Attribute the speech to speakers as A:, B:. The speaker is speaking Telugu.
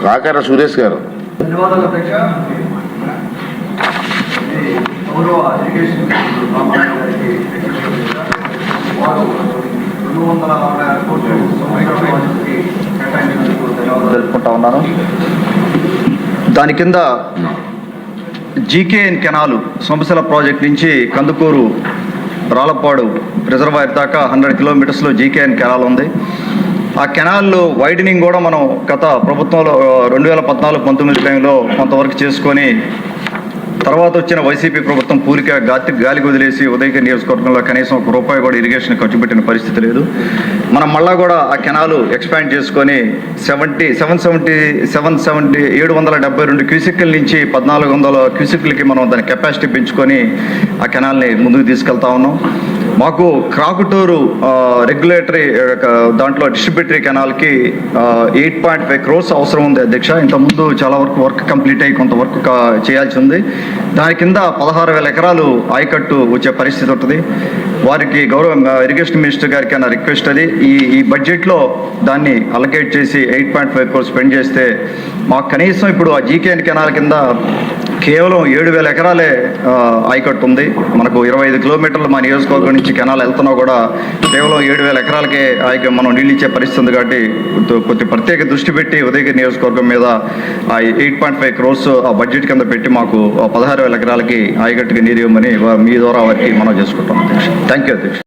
A: కాకర సురేష్ గారు.
B: ధన్యవాదాలు అధ్యక్ష. గౌరవ ఇరిగేషన్ గారికి వారు 246 కోట్లు తెలుపుకుంటా ఉన్నాను. దాని కింద జీకేఎన్ కెనాలు సొంపసల ప్రాజెక్ట్ నుంచి కందుకూరు రాలపాడు రిజర్వాయర్ దాకా 100 కిలోమీటర్స్లో జీకేఎన్ కెనాల్ ఉంది. ఆ కెనాల్లో వైడనింగ్ కూడా మనం గత ప్రభుత్వంలో 2014-19 టైంలో కొంతవరకు చేసుకొని తర్వాత వచ్చిన వైసీపీ ప్రభుత్వం పూరిక గాలికి వదిలేసి ఉదయగిరి నియోజకవర్గంలో కనీసం ₹1 కూడా ఇరిగేషన్ ఖర్చు పెట్టిన పరిస్థితి లేదు. మనం మళ్ళా కూడా ఆ కెనాలు ఎక్స్పాండ్ చేసుకొని 772 క్యూసెక్కుల నుంచి 1400 క్యూసెక్కులకి మనం దాని కెపాసిటీ పెంచుకొని ఆ కెనాల్ని ముందుకు తీసుకెళ్తా ఉన్నాం. మాకు క్రాకుటూరు రెగ్యులేటరీ దాంట్లో డిస్ట్రిబ్యూటరీ కెనాల్కి 8.5 crores అవసరం ఉంది అధ్యక్ష. ఇంతకుముందు చాలా వరకు వర్క్ కంప్లీట్ అయ్యి కొంత వర్క్ చేయాల్సి ఉంది. దాని కింద 16,000 ఎకరాలు ఆయకట్టు వచ్చే పరిస్థితి ఉంటుంది. వారికి గౌరవ ఇరిగేషన్ మినిస్టర్ గారికి అన్న రిక్వెస్ట్ అది ఈ బడ్జెట్లో దాన్ని అలొకేట్ చేసి 8.5 crores స్పెండ్ చేస్తే మాకు కనీసం ఇప్పుడు ఆ జీకేఎన్ కెనాల్ కింద కేవలం 7,000 ఎకరాలే ఆయకట్టు ఉంది. మనకు 25 కిలోమీటర్లు మా నియోజకవర్గం నుంచి కెనాల్ వెళ్తున్నా కూడా కేవలం 7,000 ఎకరాలకే మనం నీళ్ళు ఇచ్చే పరిస్థితి ఉంది. కాబట్టి కొద్ది ప్రత్యేక దృష్టి పెట్టి ఉదయగిరి నియోజకవర్గం మీద ఆ 8.5 crores ఆ బడ్జెట్ కింద పెట్టి మాకు 16,000 ఎకరాలకి ఆయకట్టుకి నీరు ఇవ్వమని మీ ద్వారా వారికి మనం చేసుకుంటాం అధ్యక్ష. థ్యాంక్ యూ అధ్యక్ష.